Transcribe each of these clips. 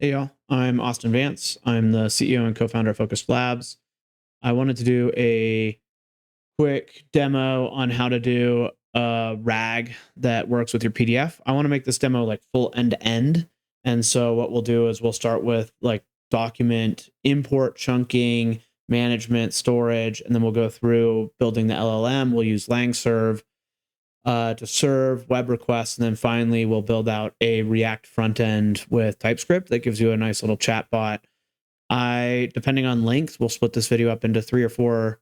Hey y'all, I'm Austin Vance. I'm the CEO and co-founder of Focused Labs. I wanted to do a quick demo on how to do a RAG that works with your PDF. I want to make this demo like full end to end. And so what we'll do is we'll start with like document import, chunking, management, storage, and then we'll go through building the LLM. We'll use LangServe to serve web requests. And then finally, we'll build out a React front end with TypeScript that gives you a nice little chat bot. Depending on length, we'll split this video up into 3 or 4.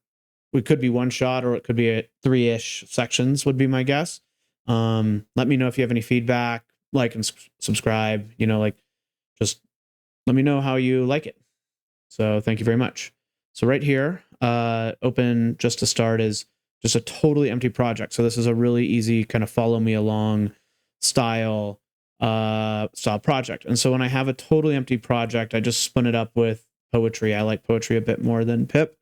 We could be one shot, or it could be a 3-ish sections would be my guess. Let me know if you have any feedback, like and subscribe, just let me know how you like it. So thank you very much. So right here, open just to start is just a totally empty project. So this is a really easy kind of follow me along style project. And so when I have a totally empty project, I just spun it up with poetry. I like poetry a bit more than pip.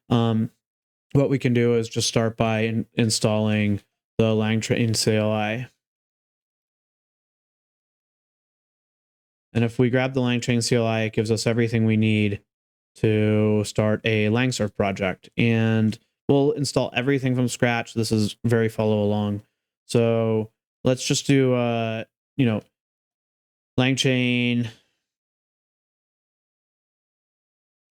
What we can do is just start by installing the LangChain CLI. And if we grab the LangChain CLI, it gives us everything we need to start a LangServe project. And we'll install everything from scratch. This is very follow along. So let's just do, LangChain,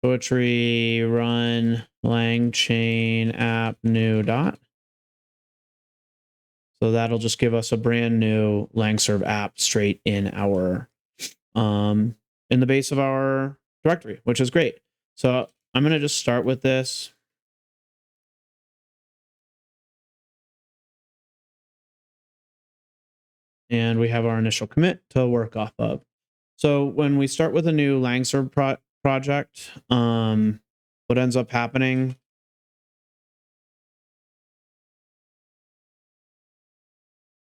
poetry, run, LangChain app new dot. So that'll just give us a brand new LangServe app straight in our, in the base of our directory, which is great. So I'm going to just start with this. And we have our initial commit to work off of. So when we start with a new LangServe project, what ends up happening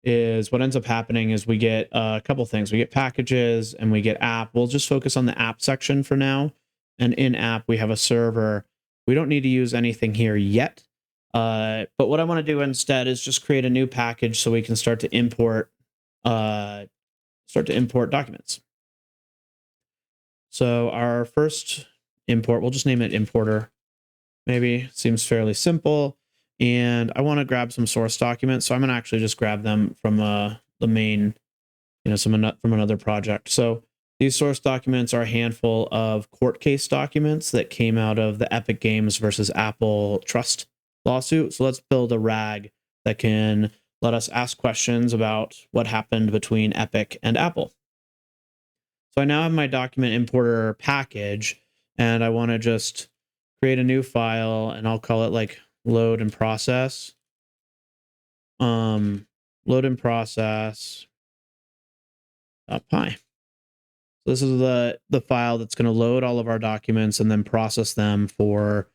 is we get a couple things. We get packages and we get app. We'll just focus on the app section for now. And in app, we have a server. We don't need to use anything here yet. But what I want to do instead is just create a new package so we can start to import documents. So our first import, we'll just name it importer. Maybe seems fairly simple. And I want to grab some source documents. So I'm going to actually just grab them from the main, from another project. So these source documents are a handful of court case documents that came out of the Epic Games versus Apple trust lawsuit. So let's build a RAG that can let us ask questions about what happened between Epic and Apple. So I now have my document importer package, and I want to just create a new file, and I'll call it like load and process. Load and process .py. So this is the file that's going to load all of our documents and then process them for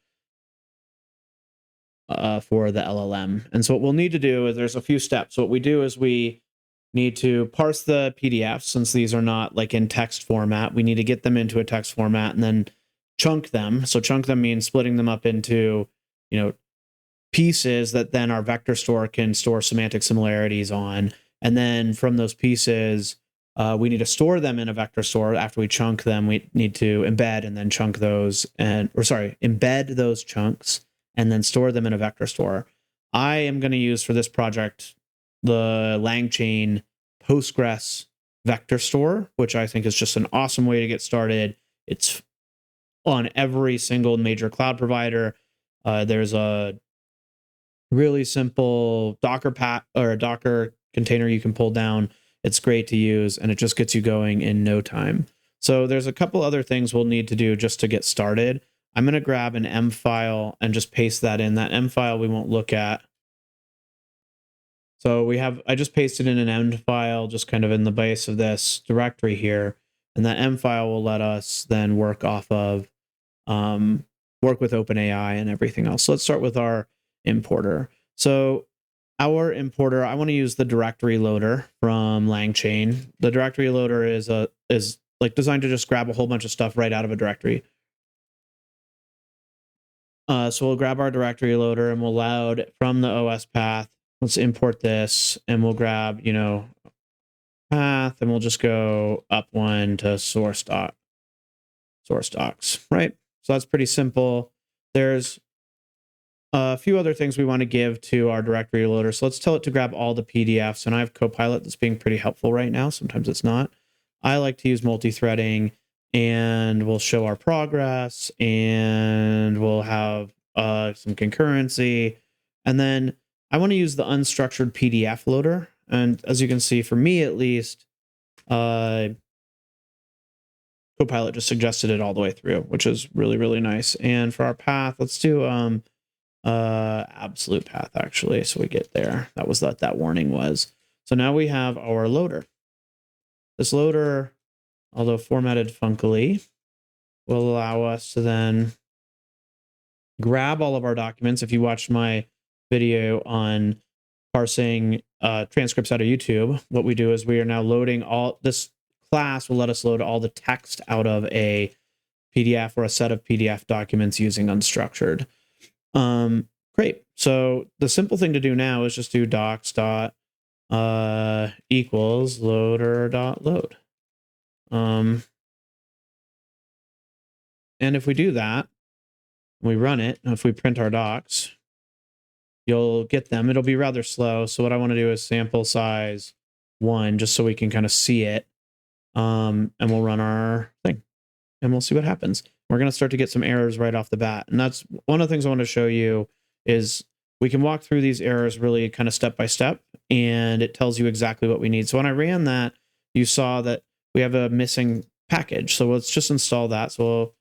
the LLM. And so what we'll need to do is there's a few steps. What we do is we need to parse the PDFs, since these are not like in text format. We need to get them into a text format and then chunk them. So chunk them means splitting them up into, pieces that then our vector store can store semantic similarities on. And then from those pieces, we need to store them in a vector store. After we chunk them, we need to embed and then embed those chunks and then store them in a vector store. I am going to use for this project the LangChain Postgres vector store, which I think is just an awesome way to get started. It's on every single major cloud provider. There's a really simple Docker container you can pull down. It's great to use, and it just gets you going in no time. So there's a couple other things we'll need to do just to get started. I'm going to grab an M file and just paste that in. That M file we won't look at. So I just pasted in an M file just kind of in the base of this directory here. And that M file will let us then work with OpenAI and everything else. So let's start with our importer. So our importer, I want to use the directory loader from LangChain. The directory loader is like designed to just grab a whole bunch of stuff right out of a directory. So we'll grab our directory loader and we'll load from the OS path. Let's import this, and we'll grab, path, and we'll just go up one to source docs, right? So that's pretty simple. There's a few other things we want to give to our directory loader. So let's tell it to grab all the PDFs. And I have Copilot that's being pretty helpful right now. Sometimes it's not. I like to use multi-threading, and we'll show our progress, and we'll have some concurrency. And then I want to use the unstructured PDF loader. And as you can see, for me at least, Copilot just suggested it all the way through, which is really, really nice. And for our path, let's do absolute path, actually, so we get there. That was what that warning was. So now we have our loader. This loader, although formatted funkily, will allow us to then grab all of our documents. If you watched my video on parsing transcripts out of YouTube, what we do is we are now loading all, this class will let us load all the text out of a PDF or a set of PDF documents using unstructured. Great. So the simple thing to do now is just do docs dot equals loader dot load. And if we do that, we run it, and if we print our docs, you'll get them. It'll be rather slow. So what I want to do is sample size 1, just so we can kind of see it. And we'll run our thing, and we'll see what happens. We're going to start to get some errors right off the bat. And that's one of the things I want to show you is we can walk through these errors really kind of step by step, and it tells you exactly what we need. So when I ran that, you saw that we have a missing package. So let's just install that. So we'll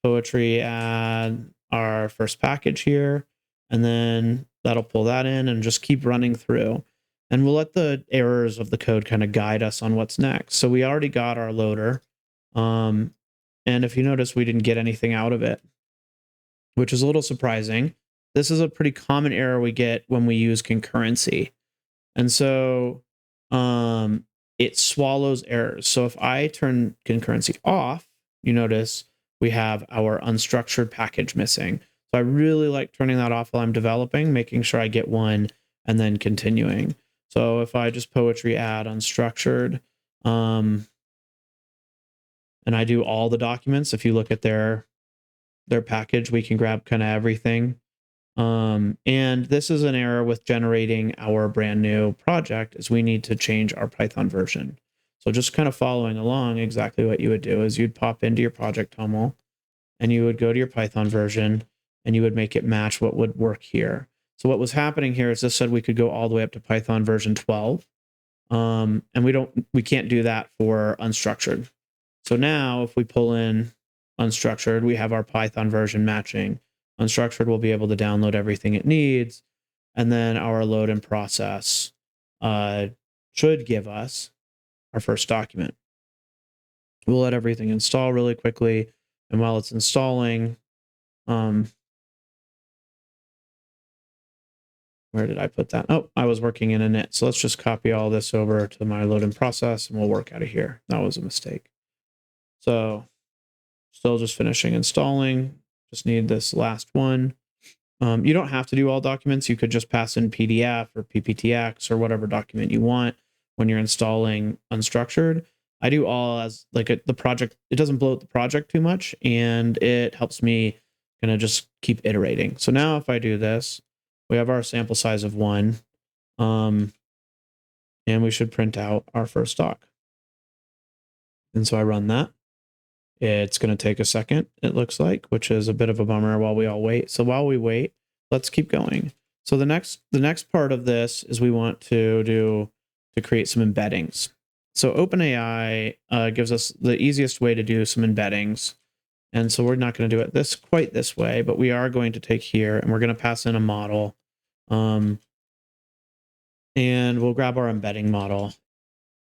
poetry add our first package here, and then that'll pull that in and just keep running through. And we'll let the errors of the code kind of guide us on what's next. So we already got our loader. And if you notice, we didn't get anything out of it, which is a little surprising. This is a pretty common error we get when we use concurrency. And so it swallows errors. So if I turn concurrency off, you notice we have our unstructured package missing. So I really like turning that off while I'm developing, making sure I get one and then continuing. So if I just poetry add unstructured, and I do all the documents, if you look at their package, we can grab kind of everything. And this is an error with generating our brand new project, is we need to change our Python version. So just kind of following along, exactly what you would do is you'd pop into your project TOML, and you would go to your Python version, and you would make it match what would work here. So what was happening here is this said we could go all the way up to Python version 12. And we can't do that for unstructured. So now if we pull in unstructured, we have our Python version matching. Unstructured will be able to download everything it needs. And then our load and process should give us our first document. We'll let everything install really quickly. And while it's installing, where did I put that? Oh, I was working in init. So let's just copy all this over to my load and process, and we'll work out of here. That was a mistake. So still just finishing installing. Just need this last one. You don't have to do all documents. You could just pass in PDF or PPTX or whatever document you want when you're installing unstructured. I do all as like the project. It doesn't blow up the project too much, and it helps me kind of just keep iterating. So now if I do this, we have our sample size of 1, and we should print out our first doc. And so I run that. It's going to take a second, it looks like, which is a bit of a bummer while we all wait. So while we wait, let's keep going. So the next part of this is we want to create some embeddings. So OpenAI gives us the easiest way to do some embeddings. And so we're not going to do it quite this way, but we are going to take here and we're going to pass in a model. And we'll grab our embedding model.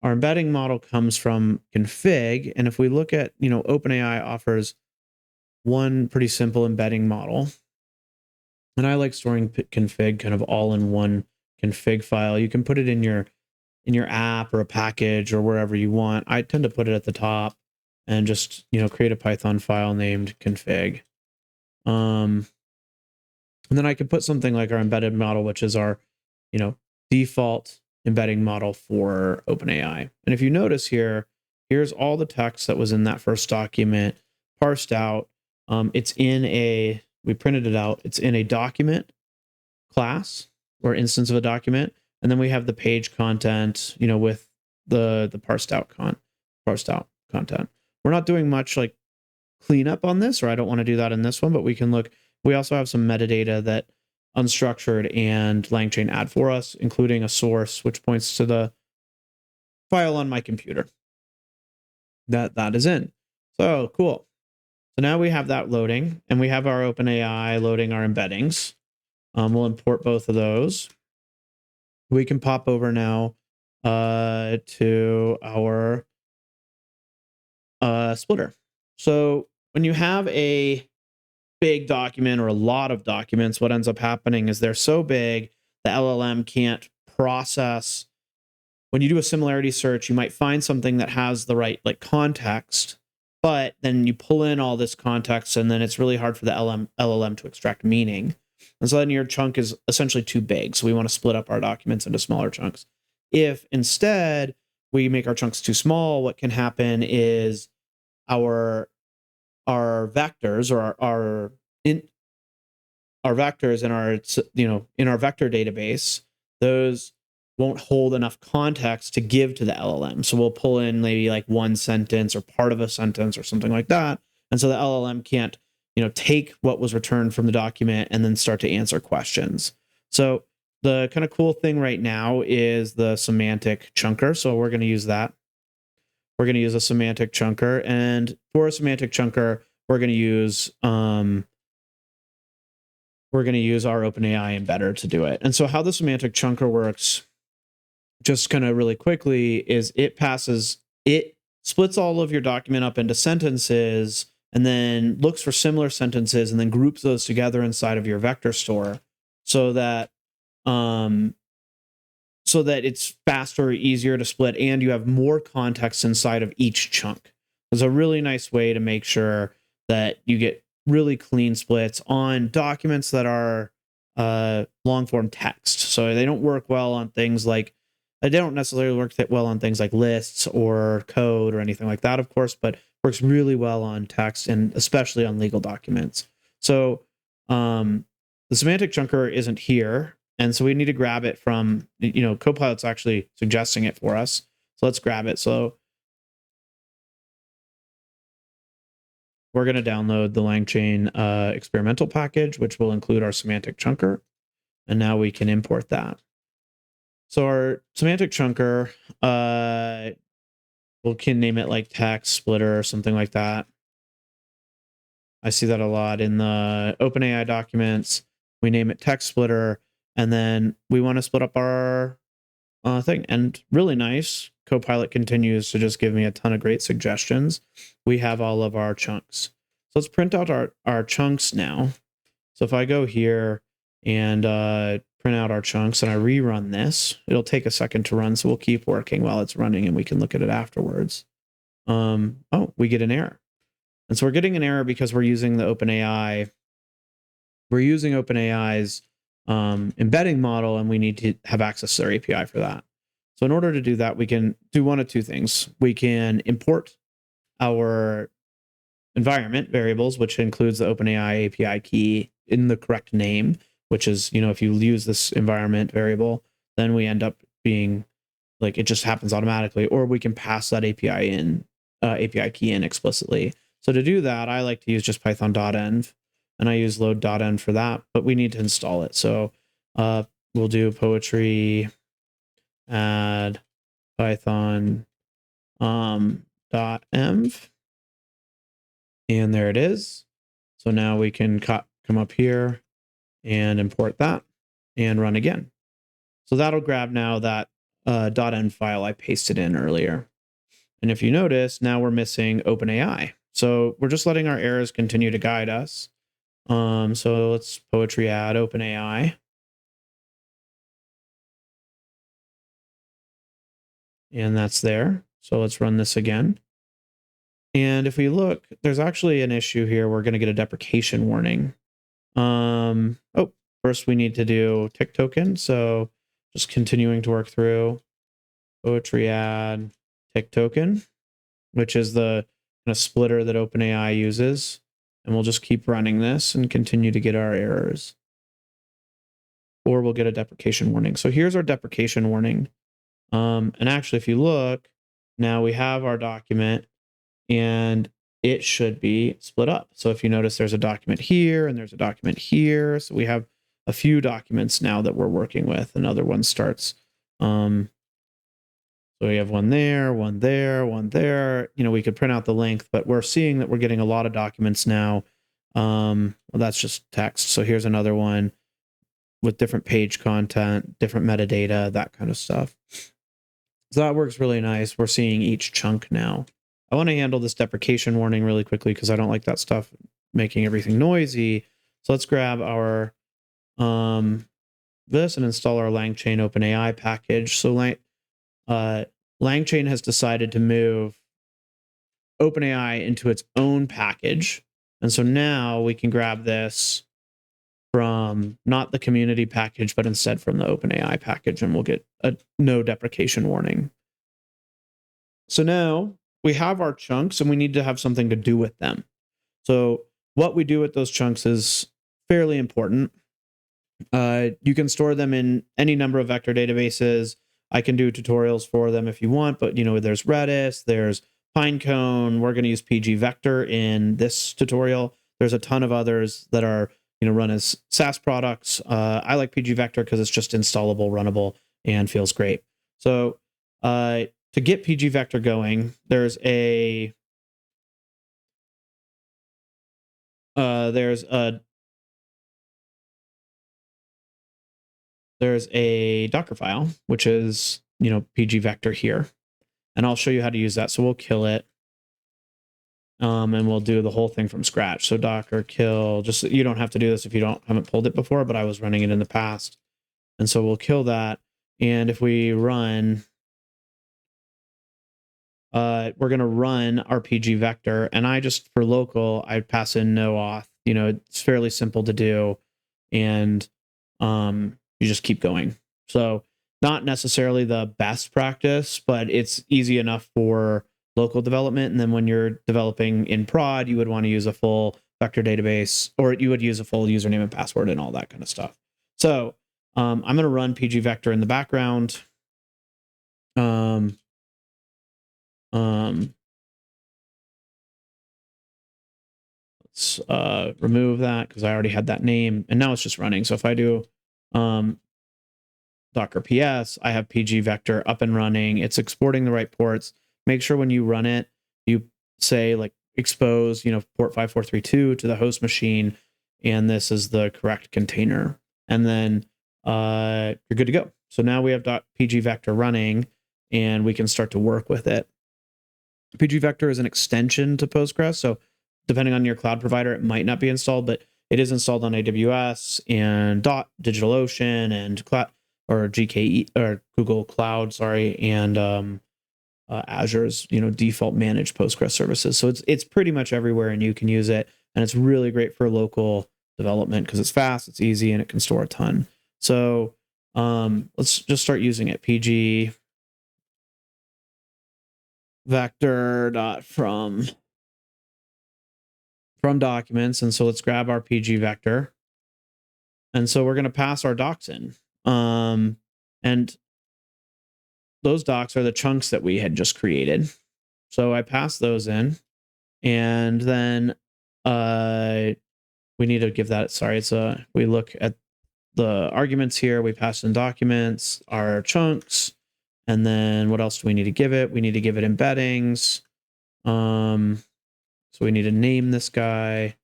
Our embedding model comes from config. And if we look at, OpenAI offers one pretty simple embedding model. And I like storing config kind of all in one config file. You can put it in your app or a package or wherever you want. I tend to put it at the top and just, create a Python file named config. And then I could put something like our embedded model, which is our, default embedding model for OpenAI. And if you notice here, here's all the text that was in that first document parsed out. It's in we printed it out. It's in a document class or instance of a document. And then we have the page content, with the parsed out content. We're not doing much like cleanup on this, or I don't want to do that in this one, but we can look. We also have some metadata that Unstructured and LangChain add for us, including a source which points to the file on my computer that is in. So cool. So now we have that loading, and we have our OpenAI loading our embeddings. We'll import both of those. We can pop over now to our splitter. So when you have a big document or a lot of documents, what ends up happening is they're so big, the LLM can't process. When you do a similarity search, you might find something that has the right context, but then you pull in all this context, and then it's really hard for the LLM to extract meaning. And so then your chunk is essentially too big. So we want to split up our documents into smaller chunks. If instead we make our chunks too small, what can happen is our vectors or our vectors in our vector database, those won't hold enough context to give to the LLM. So we'll pull in maybe like one sentence or part of a sentence or something like that. And so the LLM can't, take what was returned from the document and then start to answer questions. So the kind of cool thing right now is the semantic chunker. So we're going to use that. We're going to use a semantic chunker, and for a semantic chunker, we're going to use our OpenAI embedder to do it. And so how the semantic chunker works, just kind of really quickly, is it splits all of your document up into sentences and then looks for similar sentences and then groups those together inside of your vector store so that it's faster, easier to split, and you have more context inside of each chunk. It's a really nice way to make sure that you get really clean splits on documents that are long form text. So they don't work well on things like, they don't necessarily work well on things like lists or code or anything like that, of course, but works really well on text and especially on legal documents. So the semantic chunker isn't here. And so we need to grab it from, Copilot's actually suggesting it for us. So let's grab it. So we're going to download the LangChain experimental package, which will include our semantic chunker. And now we can import that. So our semantic chunker, we can name it like text splitter or something like that. I see that a lot in the OpenAI documents. We name it text splitter, and then we want to split up our thing. And really nice, Copilot continues to just give me a ton of great suggestions. We have all of our chunks. So let's print out our chunks now. So if I go here and print out our chunks and I rerun this, it'll take a second to run. So we'll keep working while it's running and we can look at it afterwards. We get an error. And so we're getting an error because we're using the OpenAI. We're using OpenAI's embedding model, and we need to have access to their API for that. So in order to do that, we can do one of two things. We can import our environment variables, which includes the OpenAI API key in the correct name, which is, if you use this environment variable, then we end up being like, it just happens automatically, or we can pass that API key in explicitly. So to do that, I like to use just python.env, and I use load.env for that, but we need to install it. So we'll do poetry add python .env, and there it is. So now we can come up here and import that and run again. So that'll grab now that .env file I pasted in earlier. And if you notice, now we're missing OpenAI. So we're just letting our errors continue to guide us. So let's poetry add OpenAI. And that's there. So let's run this again. And if we look, there's actually an issue here. We're going to get a deprecation warning. First we need to do tick token. So just continuing to work through poetry add tick token, which is the kind of splitter that OpenAI uses. And we'll just keep running this and continue to get our errors. Or we'll get a deprecation warning. So here's our deprecation warning. And actually, if you look, now we have our document and it should be split up. So if you notice, there's a document here and there's a document here. So we have a few documents now that we're working with. Another one starts. So we have one there, one there, one there. You know, we could print out the length, but we're seeing that we're getting a lot of documents now. Well, that's just text. So here's another one with different page content, different metadata, that kind of stuff. So that works really nice. We're seeing each chunk now. I want to handle this deprecation warning really quickly because I don't like that stuff making everything noisy. So let's grab our this and install our LangChain OpenAI package. So LangChain has decided to move OpenAI into its own package. And so now we can grab this from not the community package, but instead from the OpenAI package, and we'll get a no deprecation warning. So now we have our chunks and we need to have something to do with them. So what we do with those chunks is fairly important. You can store them in any number of vector databases. I can do tutorials for them if you want, but you know, there's Redis, there's Pinecone. We're going to use PGVector in this tutorial. There's a ton of others that are, you know, run as SaaS products. I like PGVector because it's just installable, runnable, and feels great. So to get PGVector going, there's a Docker file, which is, you know, PGVector here. And I'll show you how to use that. So we'll kill it. And we'll do the whole thing from scratch. So Docker kill, just, you don't have to do this if you haven't pulled it before, but I was running it in the past. And so we'll kill that. And if we run, we're going to run our PGVector. And I just, for local, I pass in no auth. You know, it's fairly simple to do. And you just keep going. So not necessarily the best practice, but it's easy enough for local development. And then when you're developing in prod, you would want to use a full vector database, or you would use a full username and password and all that kind of stuff. So I'm going to run PGVector in the background. Let's remove that because I already had that name, and now it's just running. So if I do Docker PS, I have PGVector up and running. It's exporting the right ports. Make sure when you run it, you say like expose, you know, port 5432 to the host machine, and this is the correct container. And then you're good to go. So now we have .pgvector running, and we can start to work with it. PGVector is an extension to Postgres, so depending on your cloud provider, it might not be installed, but it is installed on AWS and DigitalOcean and GKE or Google Cloud, sorry, and Azure's, you know, default managed Postgres services. So it's pretty much everywhere, and you can use it, and it's really great for local development because it's fast, it's easy, and it can store a ton. So let's just start using it. PGVector.from documents, and so let's grab our PGVector, and so we're going to pass our docs in, and those docs are the chunks that we had just created. So I pass those in, and then we need to give that, sorry, it's we look at the arguments here, we pass in documents, our chunks, and then what else do we need to give it? We need to give it embeddings. So we need to name this guy.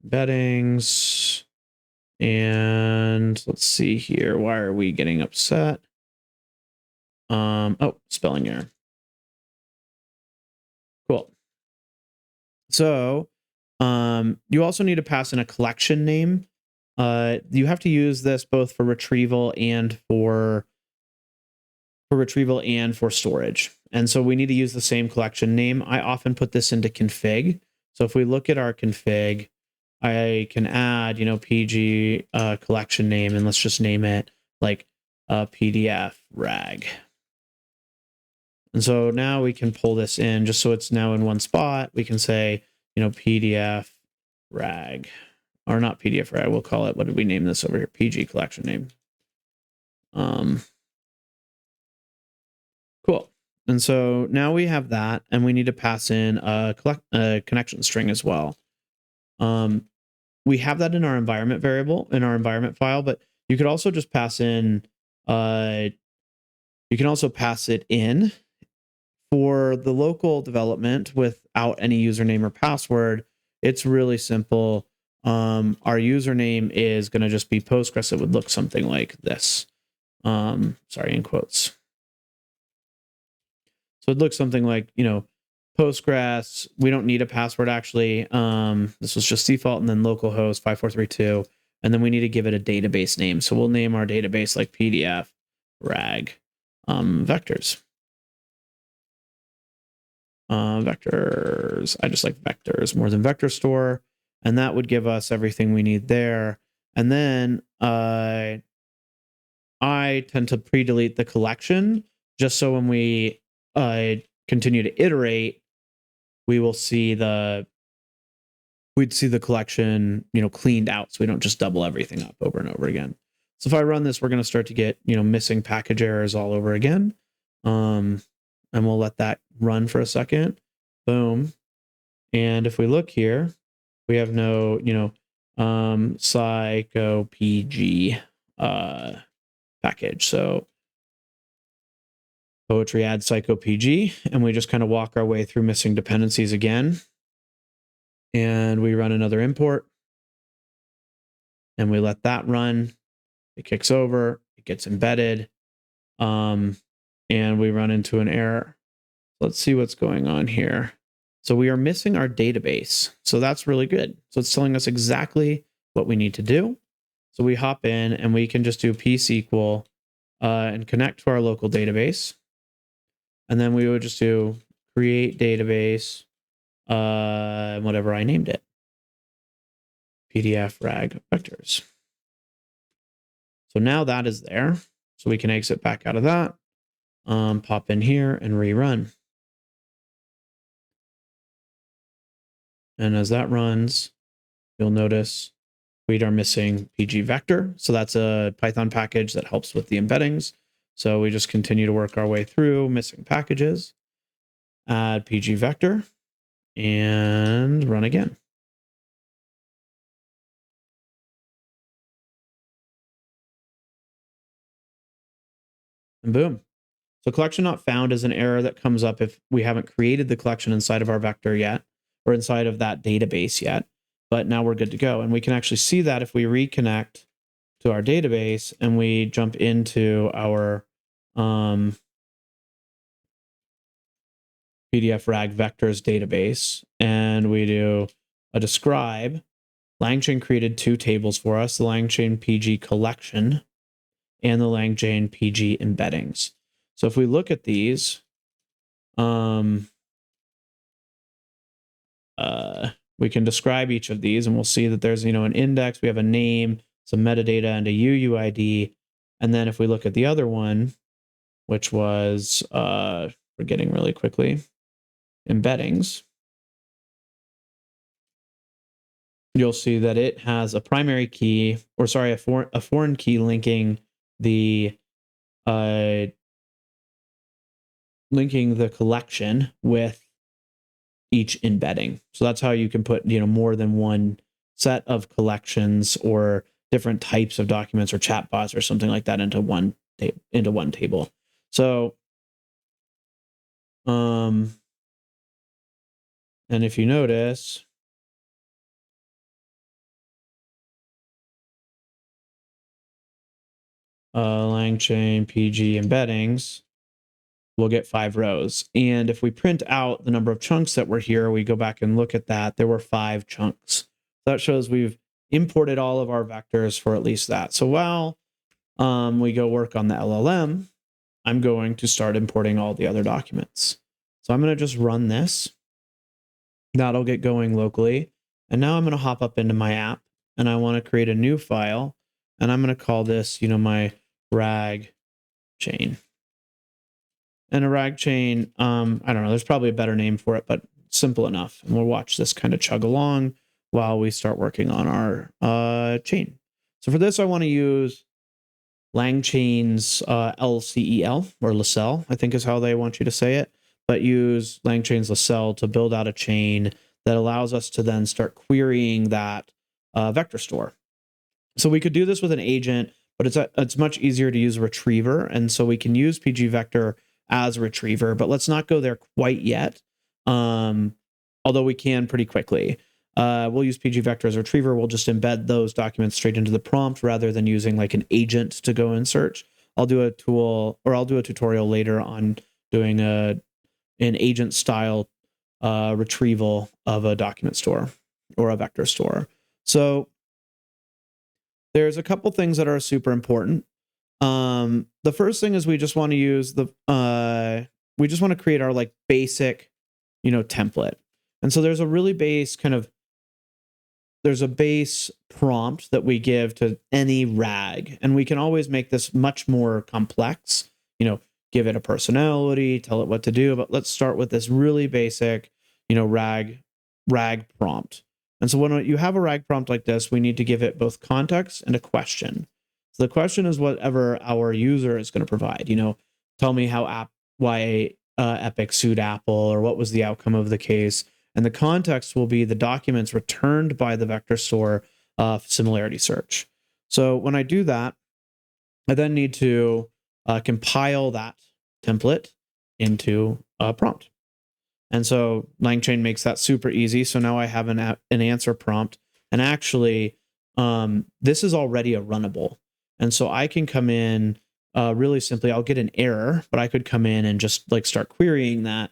Embeddings. And let's see here. Why are we getting upset? Oh, spelling error. Cool. So you also need to pass in a collection name. You have to use this both for retrieval and for storage. And so we need to use the same collection name. I often put this into config. So if we look at our config, I can add, PG collection name, and let's just name it like PDF rag. And so now we can pull this in just so it's now in one spot. We can say, PDF rag, or not PDF rag. We'll call it, what did we name this over here? PG collection name. Cool. And so now we have that, and we need to pass in a connection string as well. We have that in our environment variable, in our environment file, but you could also just pass in, you can also pass it in for the local development without any username or password. It's really simple. Our username is going to just be Postgres. It would look something like this. Sorry, in quotes. So it looks something like, Postgres. We don't need a password, actually. This was just default, and then localhost 5432. And then we need to give it a database name. So we'll name our database like PDF rag vectors. Vectors. I just like vectors more than vector store. And that would give us everything we need there. And then I tend to pre-delete the collection just so when we continue to iterate, we'd see the collection, cleaned out, so we don't just double everything up over and over again. So if I run this, we're going to start to get, missing package errors all over again. And we'll let that run for a second. Boom. And if we look here, we have no, psycho PG package. So poetry add psycho PG, and we just kind of walk our way through missing dependencies again. And we run another import, and we let that run. It kicks over, it gets embedded, and we run into an error. Let's see what's going on here. So we are missing our database. So that's really good. So it's telling us exactly what we need to do. So we hop in and we can just do pSQL and connect to our local database. And then we would just do create database, whatever I named it, PDF rag vectors. So now that is there. So we can exit back out of that, pop in here and rerun. And as that runs, you'll notice we are missing PGVector. So that's a Python package that helps with the embeddings. So we just continue to work our way through missing packages, add PGVector, and run again. And boom. So collection not found is an error that comes up if we haven't created the collection inside of our vector yet, or inside of that database yet. But now we're good to go. And we can actually see that if we reconnect to our database and we jump into our PDF rag vectors database, and we do a describe. LangChain created two tables for us, the LangChain PG collection and the LangChain PG embeddings. So if we look at these, we can describe each of these, and we'll see that there's, an index, we have a name, some metadata, and a UUID. And then if we look at the other one, which was, forgetting really quickly, embeddings, you'll see that it has a primary key, or sorry, a foreign key linking the collection with each embedding. So that's how you can put, more than one set of collections or different types of documents or chatbots or something like that into one table. So, and if you notice, LangChain PG embeddings, we'll get 5 rows. And if we print out the number of chunks that were here, we go back and look at that, there were 5 chunks. That shows we've imported all of our vectors for at least that. So while we go work on the LLM, I'm going to start importing all the other documents. So I'm going to just run this That'll get going locally. And now I'm going to hop up into my app and I want to create a new file. And I'm going to call this, my rag chain. And a rag chain, I don't know, there's probably a better name for it, but simple enough. And we'll watch this kind of chug along while we start working on our chain. So for this, I want to use LangChain's LCEL or LCEL, I think is how they want you to say it, but use LangChain's LCEL to build out a chain that allows us to then start querying that vector store. So we could do this with an agent, but it's much easier to use a retriever. And so we can use PGVector as a retriever, but let's not go there quite yet. Although we can pretty quickly. We'll use PGVector as a retriever. We'll just embed those documents straight into the prompt rather than using like an agent to go and search. I'll do a tutorial later on doing an agent style retrieval of a document store or a vector store. So there's a couple things that are super important. The first thing is we just want to use we just want to create our like basic, template. And so there's a really base there's a base prompt that we give to any rag, and we can always make this much more complex, give it a personality, tell it what to do, but let's start with this really basic, rag prompt. And so when you have a rag prompt like this, we need to give it both context and a question. So the question is whatever our user is going to provide, tell me why Epic sued Apple, or what was the outcome of the case. And the context will be the documents returned by the vector store similarity search. So when I do that, I then need to compile that template into a prompt. And so LangChain makes that super easy. So now I have an answer prompt. And actually, this is already a runnable. And so I can come in really simply. I'll get an error, but I could come in and just like start querying that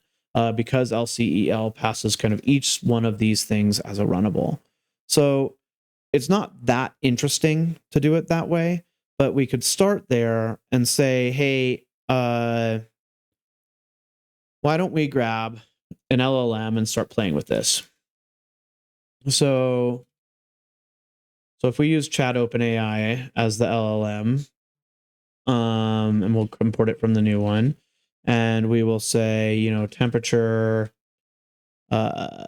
because LCEL passes kind of each one of these things as a runnable. So it's not that interesting to do it that way, but we could start there and say, hey, why don't we grab an LLM and start playing with this? So if we use Chat OpenAI as the LLM, and we'll import it from the new one, and we will say, temperature is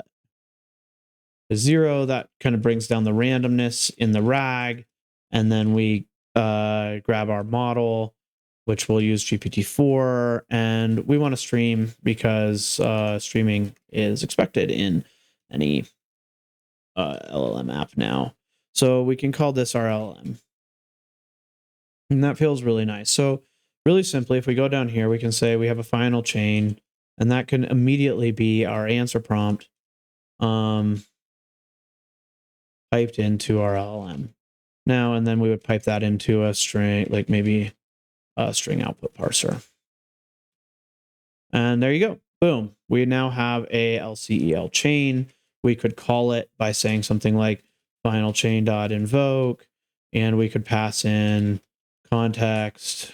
0. That kind of brings down the randomness in the rag. And then we grab our model, which we'll use GPT-4. And we want to stream because streaming is expected in any LLM app now. So we can call this our LLM. And that feels really nice. So really simply, if we go down here, we can say we have a final chain, and that can immediately be our answer prompt piped into our LLM. Now, and then we would pipe that into a string, like maybe a string output parser. And there you go. Boom. We now have a LCEL chain. We could call it by saying something like final chain.invoke, and we could pass in context.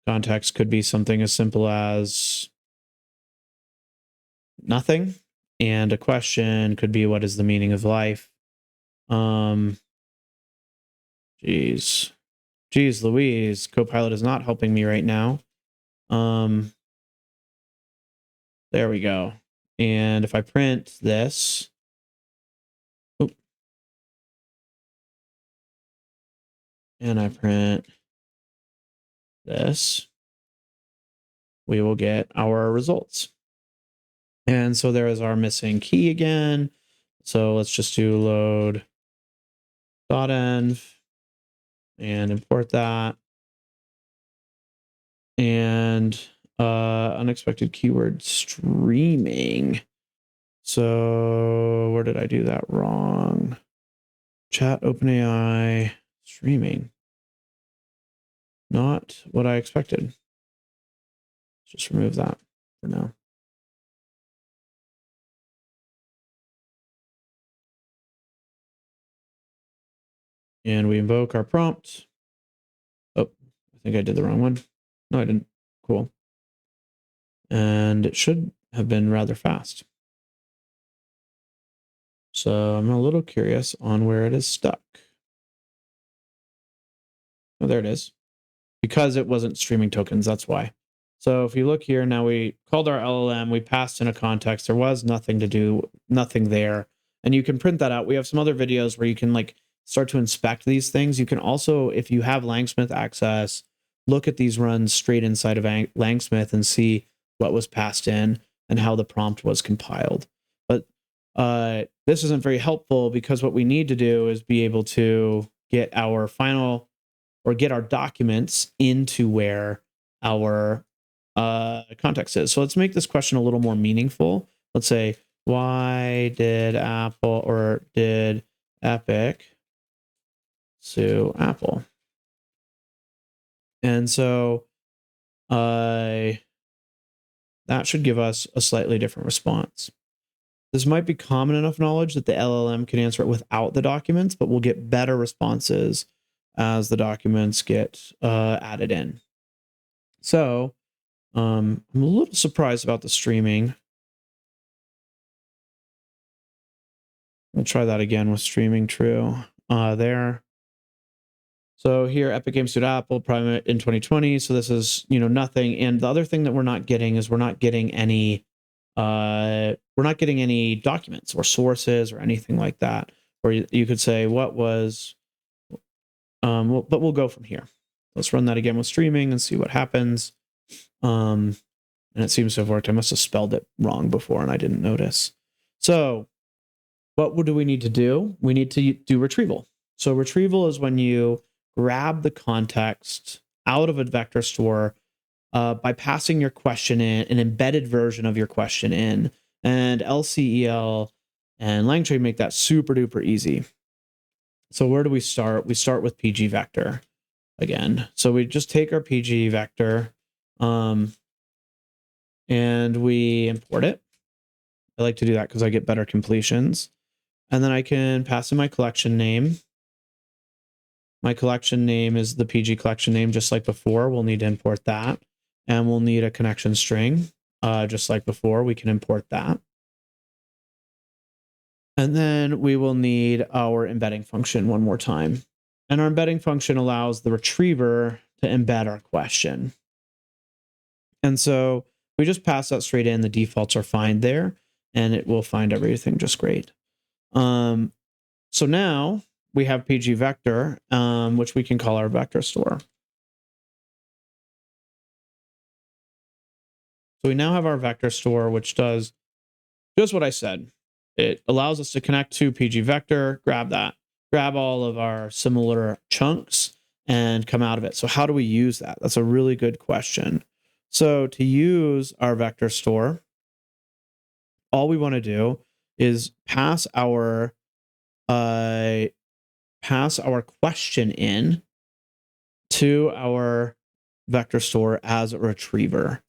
Context could be something as simple as nothing. And a question could be, what is the meaning of life? Geez Louise, Copilot is not helping me right now. There we go. And if I print this, and I print this, we will get our results. And so there is our missing key again. So let's just do load.env and import that. And unexpected keyword streaming. So where did I do that wrong? Chat OpenAI streaming. Not what I expected. Let's just remove that for now. And we invoke our prompt. Oh, I think I did the wrong one. No, I didn't. Cool. and it should have been rather fast. So I'm a little curious on where it is stuck. Oh, there it is. Because it wasn't streaming tokens, that's why. So if you look here, now we called our LLM, we passed in a context. There was nothing to do, nothing there. And you can print that out. We have some other videos where you can like start to inspect these things. You can also, if you have Langsmith access, look at these runs straight inside of Langsmith and see what was passed in and how the prompt was compiled. But this isn't very helpful because what we need to do is be able to get our final or get our documents into where our context is. So let's make this question a little more meaningful. Let's say, why did Apple or did Epic sue Apple? And so that should give us a slightly different response. This might be common enough knowledge that the LLM can answer it without the documents, but we'll get better responses as the documents get added in. So I'm a little surprised about the streaming. We'll try that again with streaming true there. So here, Epic Games sued Apple Prime in 2020. So this is, nothing. And the other thing that we're not getting is we're not getting any documents or sources or anything like that. Or you could say, what was, but we'll go from here. Let's run that again with streaming and see what happens. And it seems to have worked. I must have spelled it wrong before and I didn't notice. So what do we need to do? We need to do retrieval. So retrieval is when you grab the context out of a vector store by passing your question in, an embedded version of your question in. And LCEL and LangChain make that super duper easy. So where do we start? We start with PGVector again. So we just take our PGVector and we import it. I like to do that because I get better completions. And then I can pass in my collection name. My collection name is the PG collection name, just like before. We'll need to import that. And we'll need a connection string, just like before. We can import that. And then we will need our embedding function one more time. And our embedding function allows the retriever to embed our question. And so we just pass that straight in. The defaults are fine there, and it will find everything just great. So now we have PGVector, which we can call our vector store. So we now have our vector store, which does just what I said. It allows us to connect to PGVector, grab all of our similar chunks and come out of it. So how do we use that? That's a really good question. So to use our vector store, all we want to do is pass our question in to our vector store as a retriever.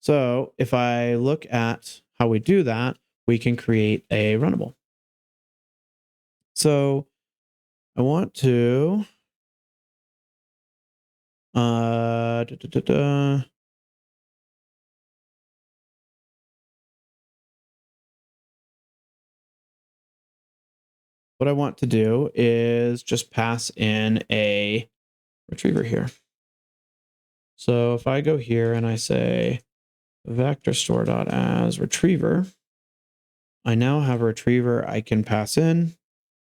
So if I look at how we do that, we can create a runnable. So I want to what I want to do is just pass in a retriever here. So if I go here and I say vector store.as retriever, I now have a retriever I can pass in,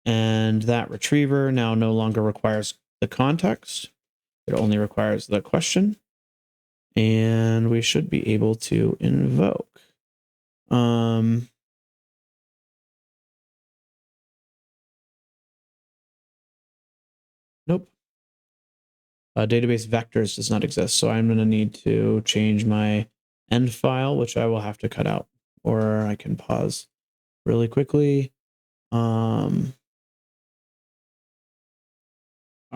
and that retriever now no longer requires the context. It only requires the question, and we should be able to invoke. Nope. Database vectors does not exist, so I'm going to need to change my end file, which I will have to cut out, or I can pause really quickly. All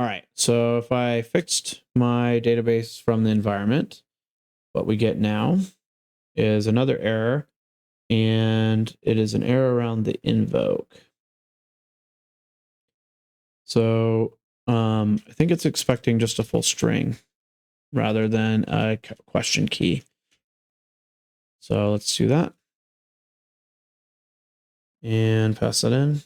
right, so if I fixed my database from the environment, what we get now is another error, and it is an error around the invoke. So I think it's expecting just a full string rather than a question key. So let's do that. And pass that in.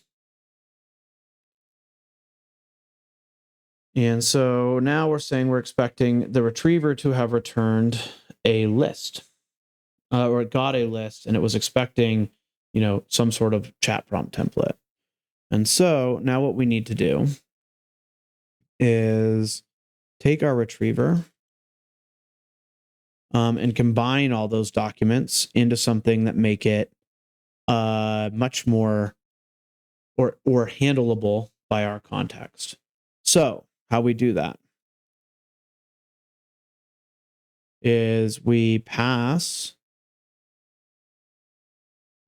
And so now we're saying we're expecting the retriever to have returned a list, or it got a list, and it was expecting, some sort of chat prompt template. And so now what we need to do is take our retriever and combine all those documents into something that make it much more or handleable by our context. So how we do that is we pass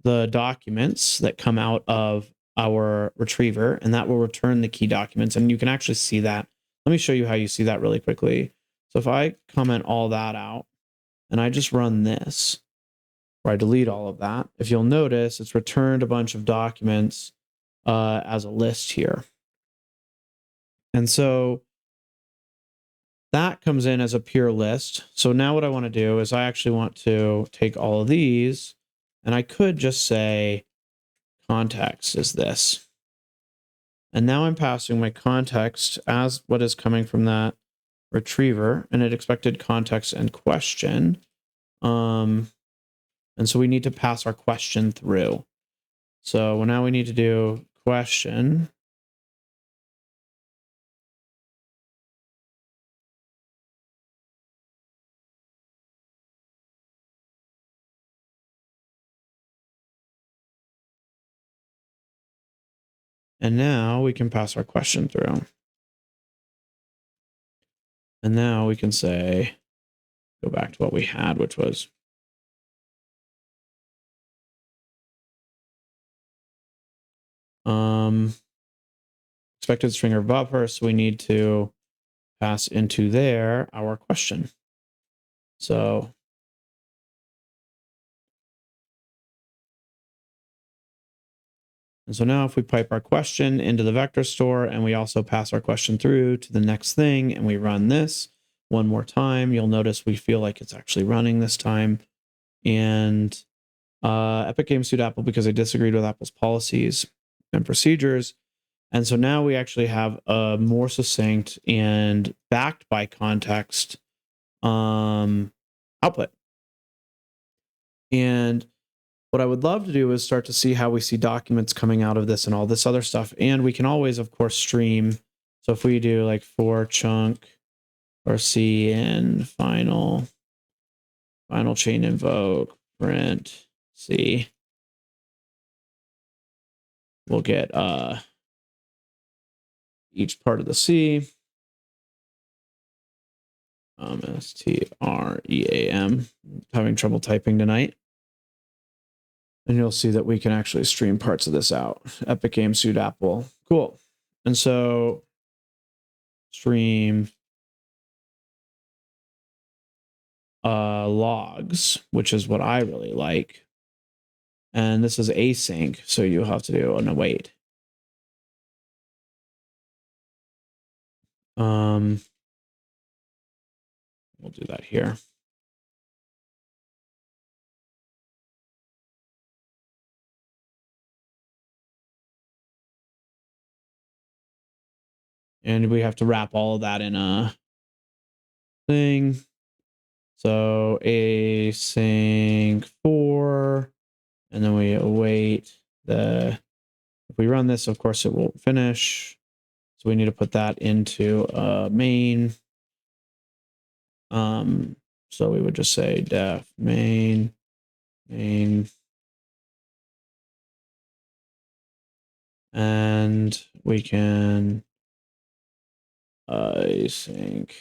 the documents that come out of our retriever, and that will return the key documents. And you can actually see that. Let me show you how you see that really quickly. So if I comment all that out and I just run this, where I delete all of that, if you'll notice, it's returned a bunch of documents as a list here. And so that comes in as a pure list. So now what I want to do is I actually want to take all of these, and I could just say context is this. And now I'm passing my context as what is coming from that retriever, and it expected context and question. And so we need to pass our question through. So now we need to do question. And now we can pass our question through. And now we can say, go back to what we had, which was expected string or buffer. So we need to pass into there our question. So now if we pipe our question into the vector store and we also pass our question through to the next thing and we run this one more time, you'll notice we feel like it's actually running this time. And Epic Games sued Apple because they disagreed with Apple's policies and procedures. And so now we actually have a more succinct and backed by context output. And what I would love to do is start to see how we see documents coming out of this and all this other stuff. And we can always, of course, stream. So if we do like for chunk or C in final chain invoke print C, we'll get each part of the C. STREAM. Having trouble typing tonight. And you'll see that we can actually stream parts of this out. Epic Games sued Apple. Cool. And so stream logs, which is what I really like. And this is async, so you have to do an await. We'll do that here. And we have to wrap all of that in a thing. So async for, and then we await if we run this, of course, it will finish. So we need to put that into main. So we would just say def main. And we can async,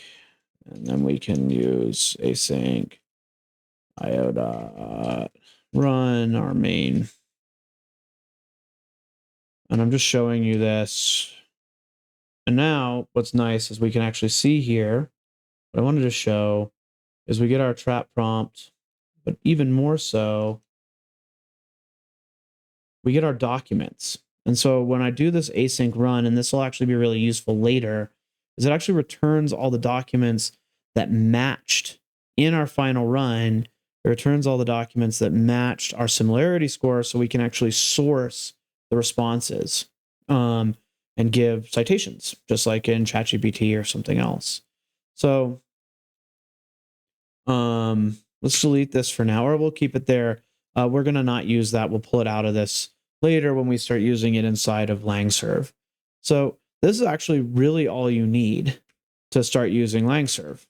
and then we can use async io.run our main. And I'm just showing you this. And now what's nice is we can actually see here, what I wanted to show is we get our trap prompt, but even more so, we get our documents. And so when I do this async run, and this will actually be really useful later, is it actually returns all the documents that matched in our final run. It returns all the documents that matched our similarity score, so we can actually source the responses and give citations, just like in ChatGPT or something else. So let's delete this for now, or we'll keep it there. We're going to not use that. We'll pull it out of this later when we start using it inside of LangServe. So this is actually really all you need to start using LangServe.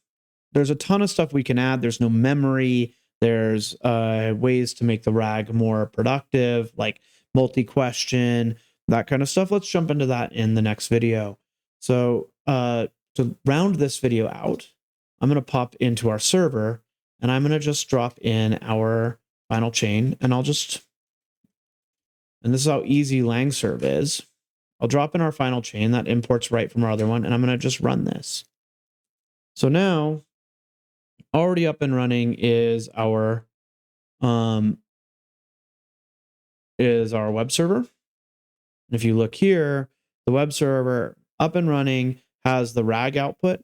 There's a ton of stuff we can add. There's no memory. There's ways to make the RAG more productive, like multi-question, that kind of stuff. Let's jump into that in the next video. So to round this video out, I'm going to pop into our server, and I'm going to just drop in our final chain, and and this is how easy LangServe is. I'll drop in our final chain that imports right from our other one, and I'm going to just run this. So now, already up and running is our web server. And if you look here, the web server up and running has the RAG output,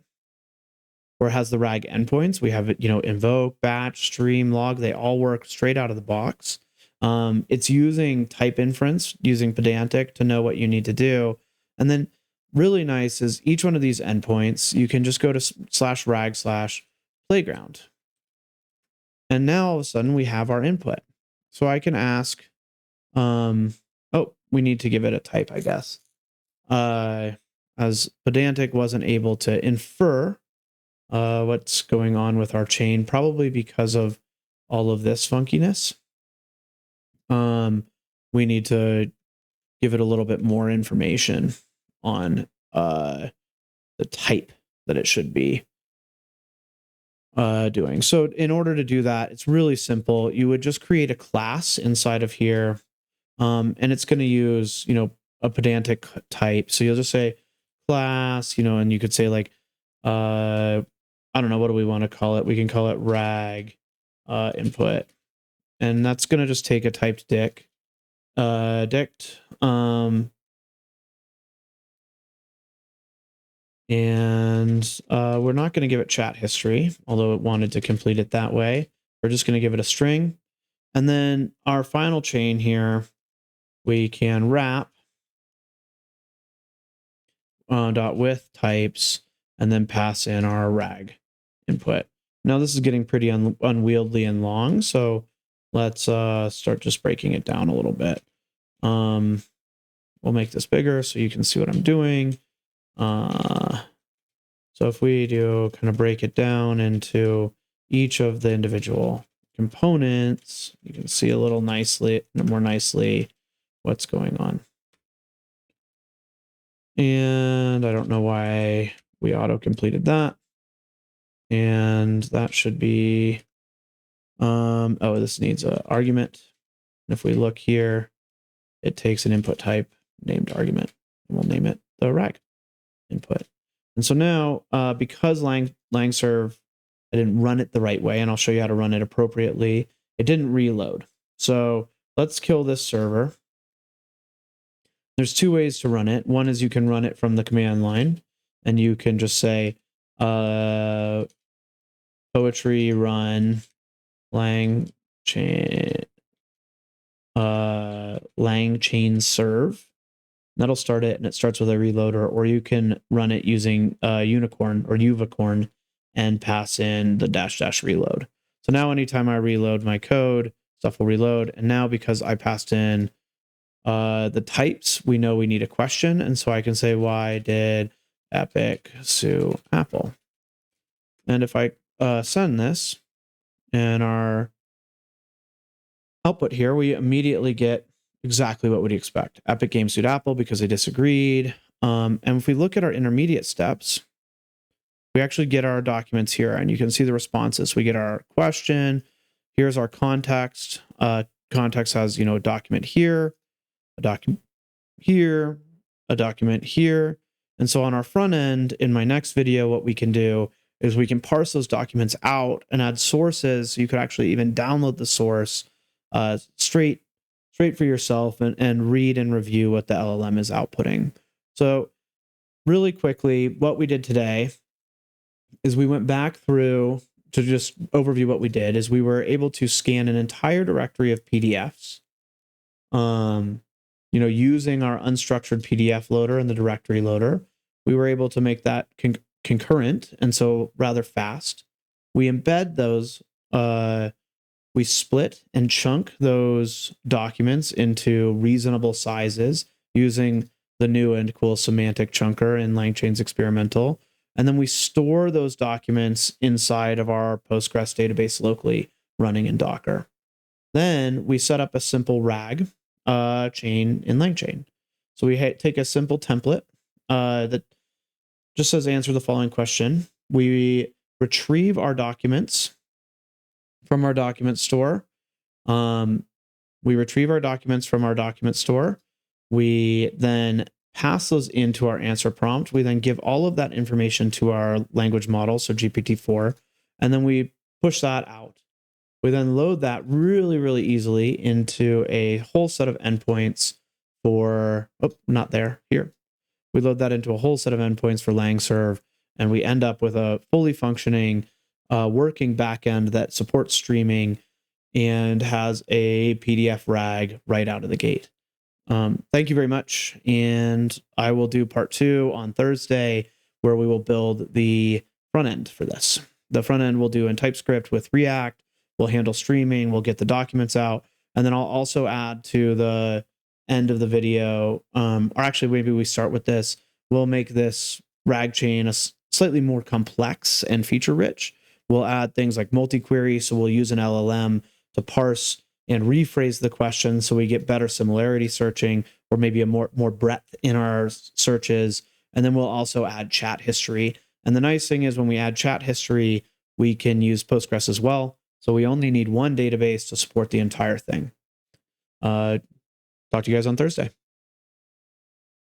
or has the RAG endpoints. We have it, invoke, batch, stream, log. They all work straight out of the box. It's using type inference, using pedantic to know what you need to do. And then really nice is each one of these endpoints, you can just go to /rag/playground. And now all of a sudden we have our input. So I can ask, we need to give it a type, I guess. As pedantic wasn't able to infer what's going on with our chain, probably because of all of this funkiness. We need to give it a little bit more information on the type that it should be doing. So in order to do that, it's really simple. You would just create a class inside of here, and it's going to use, a pedantic type. So you'll just say class, and you could say like, I don't know, what do we want to call it? We can call it RAG input. And that's going to just take a typed dict. And we're not going to give it chat history, although it wanted to complete it that way. We're just going to give it a string. And then our final chain here, we can wrap .with types, and then pass in our RAG input. Now this is getting pretty unwieldy and long, so let's start just breaking it down a little bit. We'll make this bigger so you can see what I'm doing. So if we do kind of break it down into each of the individual components, you can see a little more nicely what's going on. And I don't know why we auto-completed that. And that should be, this needs an argument. And if we look here, it takes an input type named argument, and we'll name it the RAG input. And so now, because LangServe, I didn't run it the right way, and I'll show you how to run it appropriately, it didn't reload. So let's kill this server. There's two ways to run it. One is you can run it from the command line, and you can just say poetry run LangChain serve. That'll start it, and it starts with a reloader, or you can run it using unicorn or uvicorn and pass in the -- reload. So now anytime I reload my code, stuff will reload. And now because I passed in the types, we know we need a question. And so I can say, why did Epic sue Apple? And if I send this, and our output here, we immediately get exactly what we'd expect. Epic Games sued Apple because they disagreed. And if we look at our intermediate steps, we actually get our documents here, and you can see the responses. We get our question. Here's our context. Context has, a document here, a document here, a document here. And so on our front end, in my next video, what we can do is we can parse those documents out and add sources. So you could actually even download the source straight for yourself and read and review what the LLM is outputting. So really quickly, what we did today is we went back through to just overview what we did is we were able to scan an entire directory of PDFs, using our unstructured PDF loader and the directory loader. We were able to make that concurrent, and so rather fast. We embed those, we split and chunk those documents into reasonable sizes using the new and cool Semantic Chunker in LangChain's experimental. And then we store those documents inside of our Postgres database locally running in Docker. Then we set up a simple RAG chain in LangChain. So we take a simple template that just says answer the following question. We retrieve our documents from our document store. We retrieve our documents from our document store. We then pass those into our answer prompt. We then give all of that information to our language model, so GPT-4, and then we push that out. We then load that really, really easily into a whole set of endpoints for, here. We load that into a whole set of endpoints for LangServe, and we end up with a fully functioning, working backend that supports streaming and has a PDF RAG right out of the gate. Thank you very much. And I will do part 2 on Thursday, where we will build the front end for this. The front end we'll do in TypeScript with React. We'll handle streaming. We'll get the documents out. And then I'll also add to the end of the video, or actually maybe we start with this. We'll make this RAG chain slightly more complex and feature rich. We'll add things like multi-query. So we'll use an LLM to parse and rephrase the question so we get better similarity searching, or maybe a more breadth in our searches. And then we'll also add chat history. And the nice thing is when we add chat history, we can use Postgres as well. So we only need one database to support the entire thing. Talk to you guys on Thursday.